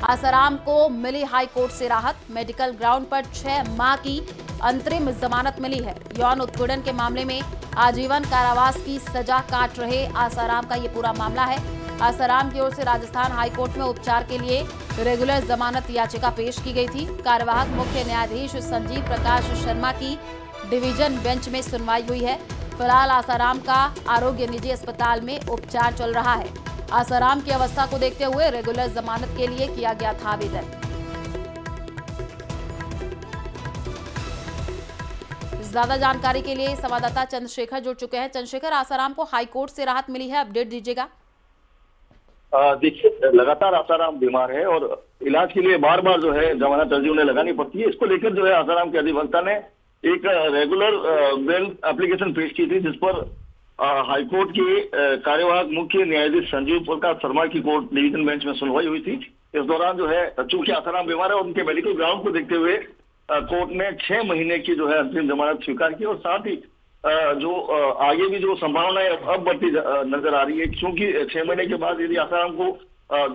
आसाराम को मिली high court से राहत। मेडिकल ग्राउंड पर 6 माह की अंतरिम जमानत मिली है। यौन उत्पीड़न के मामले में आजीवन कारावास की सजा काट रहे आसाराम का ये पूरा मामला है। आसाराम की ओर से राजस्थान हाईकोर्ट में उपचार के लिए रेगुलर जमानत याचिका पेश की गई थी। कार्यवाहक मुख्य न्यायाधीश संजीव प्रकाश शर्मा की डिवीजन बेंच में सुनवाई हुई है। फिलहाल आसाराम का आरोग्य निजी अस्पताल में उपचार चल रहा है। आसाराम की अवस्था को देखते हुए रेगुलर जमानत के लिए किया गया था आवेदन। ज्यादा जानकारी के लिए संवाददाता चंद्रशेखर जुड़ चुके हैं। चंद्रशेखर, आसाराम को हाईकोर्ट से राहत मिली है, अपडेट दीजिएगा। देखिए, लगातार आसाराम बीमार है और इलाज के लिए बार बार जो है जमानत अर्जी उन्हें लगानी पड़ती है। इसको लेकर जो है आसाराम के अधिवक्ता ने एक रेगुलर बेल एप्लीकेशन पेश की थी, जिस पर हाईकोर्ट के कार्यवाहक मुख्य न्यायाधीश संजीव प्रकाश शर्मा की कोर्ट डिवीजन बेंच में सुनवाई हुई थी। इस दौरान जो है, चूंकि आसाराम बीमार है और उनके मेडिकल ग्राउंड को देखते हुए कोर्ट ने 6 महीने की जो है अंतरिम जमानत स्वीकार की और साथ ही जो आगे भी जो संभावनाएं अब बढ़ती नजर आ रही है, क्योंकि 6 महीने के बाद यदि आसाराम को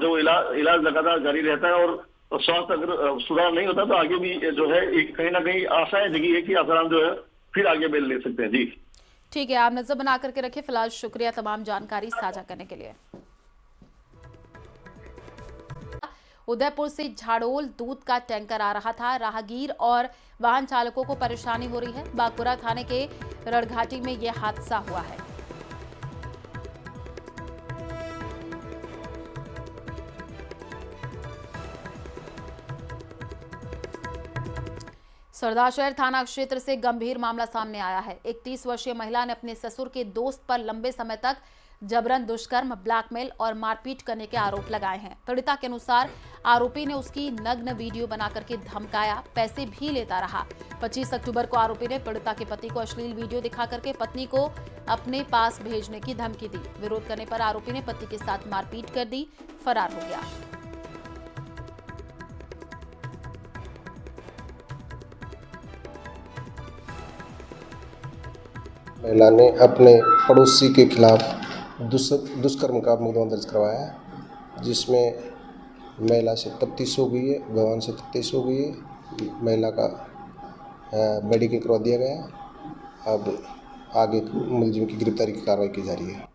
जो इलाज लगातार जारी रहता है और स्वास्थ्य अगर सुधार नहीं होता तो आगे भी जो है एक कहीं ना कहीं आशाएं जगी है कि आसाराम जो है फिर आगे बेल ले सकते हैं। जी ठीक है, आप नजर बना करके रखिए। फिलहाल शुक्रिया तमाम जानकारी साझा करने के लिए। उदयपुर से झाड़ोल दूध का टैंकर आ रहा था। राहगीर और वाहन चालकों को परेशानी हो रही है। बांकुरा थाने के रड़घाटी में यह हादसा हुआ है। सरदारशहर थाना क्षेत्र से गंभीर मामला सामने आया है। एक 30 वर्षीय महिला ने अपने ससुर के दोस्त पर लंबे समय तक जबरन दुष्कर्म, ब्लैकमेल और मारपीट करने के आरोप लगाए हैं। पीड़िता के अनुसार आरोपी ने उसकी नग्न वीडियो बना करके धमकाया, पैसे भी लेता रहा। 25 अक्टूबर को आरोपी ने पीड़िता के पति को अश्लील वीडियो दिखा करके पत्नी को अपने पास भेजने की धमकी दी। विरोध करने पर आरोपी ने पति के साथ मारपीट कर दी, फरार हो गया। महिला ने अपने पड़ोसी के खिलाफ दुष्कर्म का मुकदमा दर्ज करवाया है, जिसमें महिला से तफ्तीश हो गई है, गवाह से तफ्तीश हो गई है। महिला का मेडिकल करवा दिया गया है। अब आगे मुलजिम की गिरफ्तारी की कार्रवाई की जा रही है।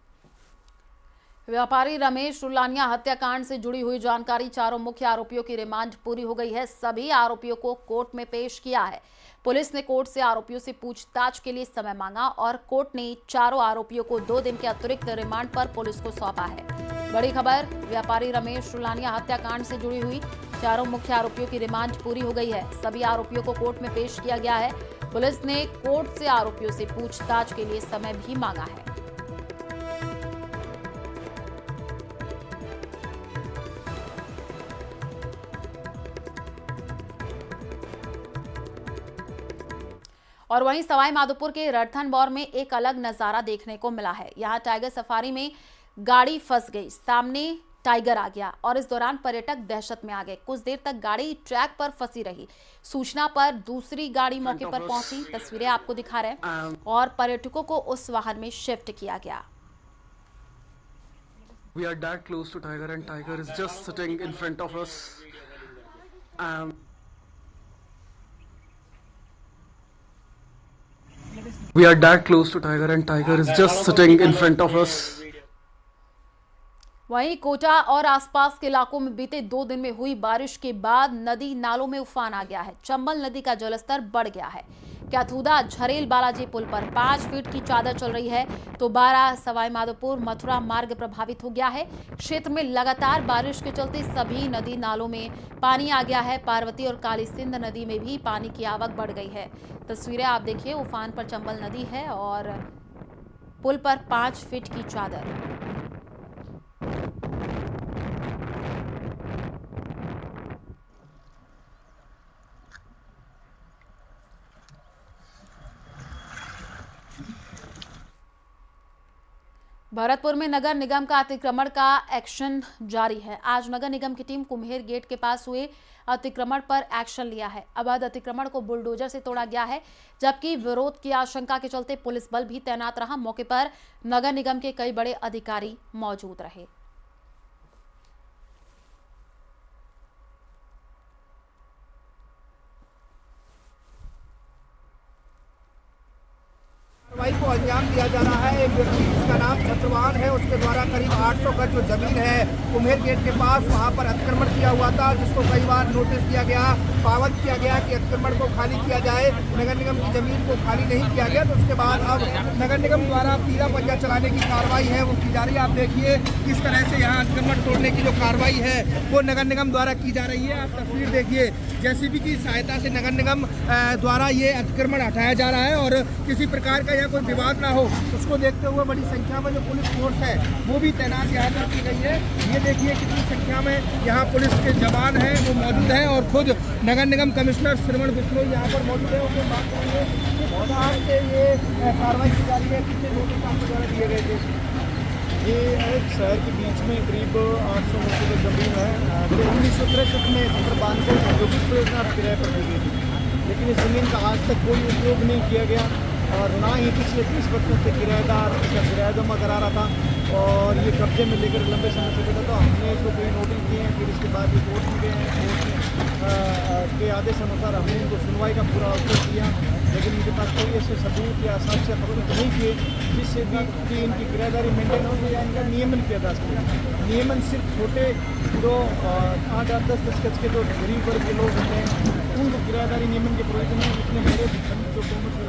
व्यापारी रमेश रुलानिया हत्याकांड से जुड़ी हुई जानकारी। चारों मुख्य आरोपियों की रिमांड पूरी हो गई है। सभी आरोपियों को कोर्ट में पेश किया है। पुलिस ने कोर्ट से आरोपियों से पूछताछ के लिए समय मांगा और कोर्ट ने चारों आरोपियों को 2 दिन के अतिरिक्त रिमांड पर पुलिस को सौंपा है। बड़ी खबर, व्यापारी रमेश रुलानिया हत्याकांड से जुड़ी हुई चारों मुख्य आरोपियों की रिमांड पूरी हो गई है। सभी आरोपियों को कोर्ट में पेश किया गया है। पुलिस ने कोर्ट से आरोपियों से पूछताछ के लिए समय भी मांगा है। और वहीं सवाई माधोपुर के रणथंभौर में एक अलग नजारा देखने को मिला है। यहाँ टाइगर सफारी में गाड़ी फंस गई, सामने टाइगर आ गया और इस दौरान पर्यटक दहशत में आ गए। कुछ देर तक गाड़ी ट्रैक पर फंसी रही। सूचना पर दूसरी गाड़ी मौके पर पहुंची। तस्वीरें आपको दिखा रहे हैं और पर्यटकों को उस वाहन में शिफ्ट किया गया। We are that close to Tiger and Tiger is just sitting in front of us. We are that close to Tiger and Tiger is just sitting in front of us. वहीं कोटा और आसपास के इलाकों में बीते 2 दिन में हुई बारिश के बाद नदी नालों में उफान आ गया है। चंबल नदी का जलस्तर बढ़ गया है। कैथूदा झरेल बालाजी पुल पर 5 फीट की चादर चल रही है तो 12 सवाई माधोपुर मथुरा मार्ग प्रभावित हो गया है। क्षेत्र में लगातार बारिश के चलते सभी नदी नालों में पानी आ गया है। पार्वती और काली सिंध नदी में भी पानी की आवक बढ़ गई है। तस्वीरें आप देखिए, उफान पर चंबल नदी है और पुल पर 5 फीट की चादर। भरतपुर में नगर निगम का अतिक्रमण का एक्शन जारी है। आज नगर निगम की टीम कुम्हेर गेट के पास हुए अतिक्रमण पर एक्शन लिया है। अवैध अतिक्रमण को बुलडोजर से तोड़ा गया है, जबकि विरोध की आशंका के चलते पुलिस बल भी तैनात रहा। मौके पर नगर निगम के कई बड़े अधिकारी मौजूद रहे। को अंजाम दिया जा रहा है। एक व्यक्ति जिसका नाम छत्रवान है, उसके द्वारा करीब 800 गज जो जमीन है कुम्हेर गेट के पास, वहां पर अतिक्रमण किया हुआ था, जिसको कई बार नोटिस दिया गया, पाबंद किया गया कि अतिक्रमण को खाली किया जाए। नगर निगम की जमीन को खाली नहीं किया गया, तो उसके बाद अब नगर निगम द्वारा पीला पंजा चलाने की कार्रवाई है वो की जा रही है। आप देखिए किस तरह से यहाँ अतिक्रमण तोड़ने की जो कार्रवाई है वो नगर निगम द्वारा की जा रही है। आप तस्वीर देखिए, जेसीबी की सहायता से नगर निगम द्वारा ये अतिक्रमण हटाया जा रहा है और किसी प्रकार का यहाँ कोई विवाद ना हो उसको देखते हुए बड़ी संख्या में जो पुलिस फोर्स है वो भी तैनात यहाँ पर की गई है। ये देखिए कितनी संख्या में यहाँ पुलिस के जवान हैं वो मौजूद हैं और खुद नगर निगम कमिश्नर श्रवण बिश्नोई यहाँ पर मौजूद है। उनसे बात करेंगे कि बाहर से ये कार्रवाई की जा रही है, कितने नोटिस आपको द्वारा दिए गए थे? ये एक शहर के बीच में करीब 800 मीटर की जमीन है जो 1963 में खतर बांध को औद्योगिक परियोजना किराए पर दी गई थी, लेकिन इस ज़मीन का आज तक कोई उपयोग नहीं किया गया और ना ही पिछले 30 वर्षों से किराएदार इसका किराया जमा करा रहा था और ये कब्जे में लेकर लंबे समय से बैठा था। हमने इसको कई नोटिस दिए हैं, फिर इसके बाद ये कोर्ट में गए हैं, कोर्ट के आदेश अनुसार हमने इनको सुनवाई का पूरा अवसर दिया, लेकिन इनके पास कोई ऐसे सबूत या साक्ष्य प्रस्तुत नहीं किए जिससे कि इनकी किराएदारी मेंटेन हो या इनका नियमन किया जा सके। नियमन सिर्फ छोटे जो 8-10 गज के जो गरीब वर्ग के लोग होते हैं उनको किराएदारी नियमन के प्रयोजन में इतने बड़े जो कॉमर्शियल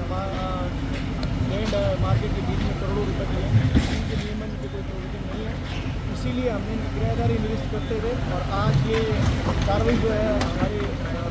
लैंड मार्केट के बीच में करोड़ों रुपए दिए हैं, इनके नियमन के कोई प्रयोजन नहीं है। इसीलिए हमने इनकी किराएदारी निरस्त करते हुए और आज ये कार्रवाई जो है हमारे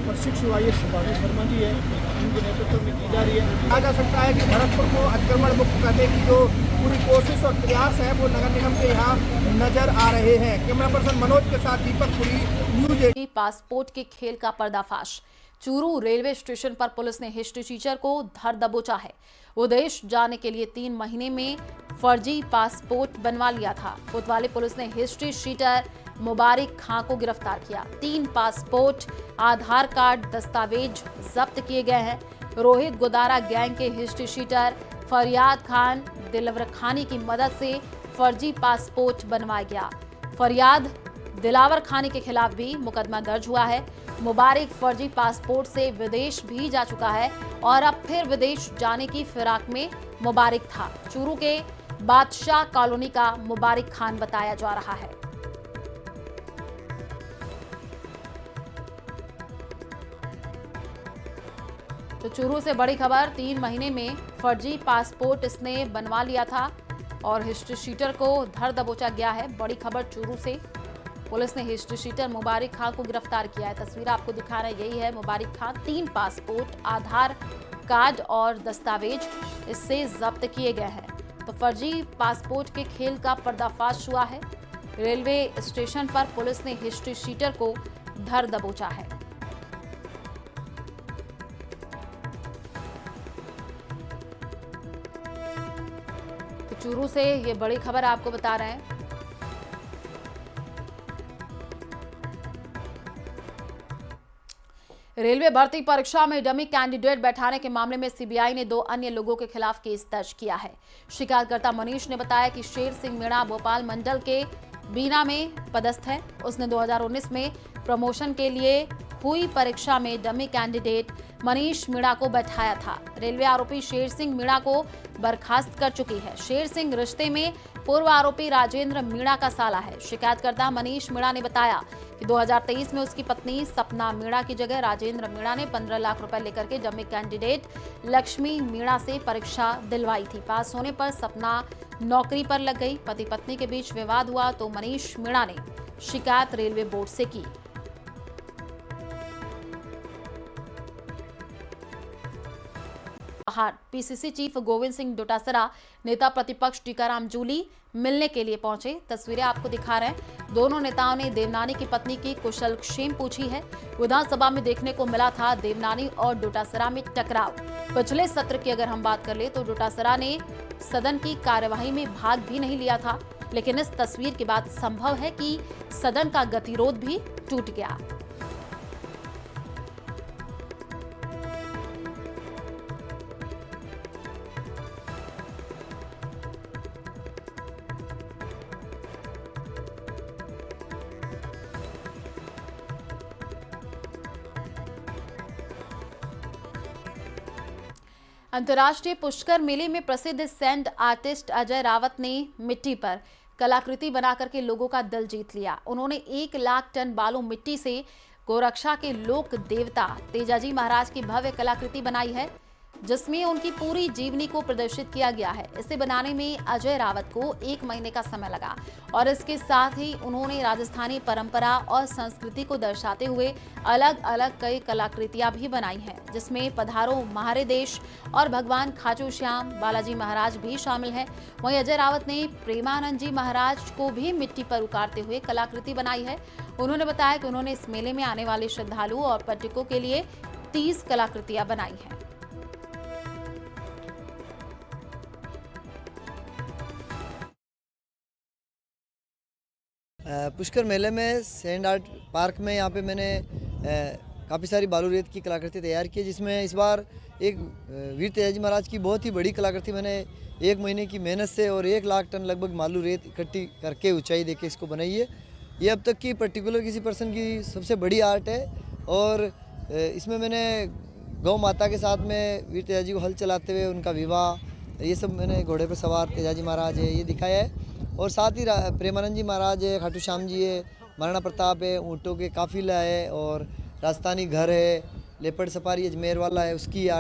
प्रशिक्षु IAS भावेश शर्मा जी है उनके नेतृत्व में की जा रही है। कहा जा सकता है कि भरतपुर को अतिक्रमण मुक्त करने की जो पूरी कोशिश और प्रयास है वो नगर निगम के यहाँ नजर आ रहे हैं। कैमरा पर्सन मनोज के साथ दीपक पुरी, न्यूज़ 18। पासपोर्ट के खेल का पर्दाफाश। चूरू रेलवे स्टेशन पर पुलिस ने हिस्ट्री टीचर को धर दबोचा है। विदेश जाने के लिए 3 महीने में फर्जी पासपोर्ट बनवा लिया था। कोतवाली पुलिस ने हिस्ट्री शीटर मुबारिक खां को गिरफ्तार किया। 3 पासपोर्ट, आधार कार्ड, दस्तावेज जब्त किए गए हैं। रोहित गोदारा गैंग के हिस्ट्री शीटर फरियाद खान दिलवर खानी की मदद से फर्जी पासपोर्ट बनवाया गया। फरियाद दिलावर खानी के खिलाफ भी मुकदमा दर्ज हुआ है। मुबारिक फर्जी पासपोर्ट से विदेश भी जा चुका है और अब फिर विदेश जाने की फिराक में मुबारिक था। चूरू के बादशाह कॉलोनी का मुबारिक खान बताया जा रहा है। तो चूरू से बड़ी खबर, 3 महीने में फर्जी पासपोर्ट इसने बनवा लिया था और हिस्ट्री शीटर को धर दबोचा गया है। बड़ी खबर चूरू से, पुलिस ने हिस्ट्री शीटर मुबारिक खां को गिरफ्तार किया है। तस्वीर आपको दिखा रहा है, यही है मुबारिक खां। 3 पासपोर्ट, आधार कार्ड और दस्तावेज इससे जब्त किए गए हैं। तो फर्जी पासपोर्ट के खेल का पर्दाफाश हुआ है। रेलवे स्टेशन पर पुलिस ने हिस्ट्री शीटर को धर दबोचा है। तो चूरू से ये बड़ी खबर आपको बता रहे हैं। रेलवे भर्ती परीक्षा में डमी कैंडिडेट बैठाने के मामले में सीबीआई ने 2 अन्य लोगों के खिलाफ केस दर्ज किया है। शिकायतकर्ता मनीष ने बताया कि शेर सिंह मीणा भोपाल मंडल के बीना में पदस्थ है। उसने 2019 में प्रमोशन के लिए हुई परीक्षा में डमी कैंडिडेट मनीष मीणा को बैठाया था। रेलवे आरोपी शेर सिंह मीणा को बर्खास्त कर चुकी है। शेर सिंह रिश्ते में पूर्व आरोपी राजेंद्र मीणा का साला है। शिकायतकर्ता मनीष मीणा ने बताया कि 2023 में उसकी पत्नी सपना मीणा की जगह राजेंद्र मीणा ने 15 लाख रुपए लेकर के डमी कैंडिडेट लक्ष्मी मीणा से परीक्षा दिलवाई थी। पास होने पर सपना नौकरी पर लग गई। पति पत्नी के बीच विवाद हुआ तो मनीष मीणा ने शिकायत रेलवे बोर्ड से की। पीसीसी चीफ गोविंद सिंह डोटासरा नेता प्रतिपक्ष टीकाराम जूली मिलने के लिए पहुंचे। तस्वीरें आपको दिखा रहे हैं। दोनों नेताओं ने देवनानी की पत्नी की कुशलक्षेम पूछी है। विधानसभा में देखने को मिला था देवनानी और डोटासरा में टकराव। पिछले सत्र की अगर हम बात कर ले तो डोटासरा ने सदन की कार्यवाही में भाग भी नहीं लिया था, लेकिन इस तस्वीर के बाद संभव है कि सदन का गतिरोध भी टूट गया। अंतर्राष्ट्रीय पुष्कर मेले में प्रसिद्ध सैंड आर्टिस्ट अजय रावत ने मिट्टी पर कलाकृति बनाकर के लोगों का दिल जीत लिया। उन्होंने 1 लाख टन बालू मिट्टी से गोरक्षा के लोक देवता तेजाजी महाराज की भव्य कलाकृति बनाई है, जिसमें उनकी पूरी जीवनी को प्रदर्शित किया गया है। इसे बनाने में अजय रावत को 1 महीने का समय लगा और इसके साथ ही उन्होंने राजस्थानी परंपरा और संस्कृति को दर्शाते हुए अलग अलग कई कलाकृतियां भी बनाई हैं, जिसमें पधारो म्हारे देश और भगवान खाटू श्याम बालाजी महाराज भी शामिल हैं। वहीं अजय रावत ने प्रेमानंद जी महाराज को भी मिट्टी पर उतारते हुए कलाकृति बनाई है। उन्होंने बताया कि उन्होंने इस मेले में आने वाले श्रद्धालुओं और पर्यटकों के लिए 30 कलाकृतियां बनाई हैं। पुष्कर मेले में सैंड आर्ट पार्क में यहाँ पे मैंने काफ़ी सारी बालू रेत की कलाकृति तैयार की है, जिसमें इस बार एक वीर तेजाजी महाराज की बहुत ही बड़ी कलाकृति मैंने 1 महीने की मेहनत से और 1 लाख टन लगभग बालू रेत इकट्ठी करके ऊंचाई देके इसको बनाई है। ये अब तक की पर्टिकुलर किसी पर्सन की सबसे बड़ी आर्ट है और इसमें मैंने गौ माता के साथ में वीर तेजाजी को हल चलाते हुए उनका विवाह, ये सब मैंने घोड़े पर सवार तेजाजी महाराज है ये दिखाया है। और साथ ही प्रेमानंद जी महाराज है, खाटू श्याम जी है, महाराणा प्रताप है, ऊँटों के काफिला है और राजस्थानी घर है, लेपर्ड सफारी अजमेर वाला है, उसकी आर्ट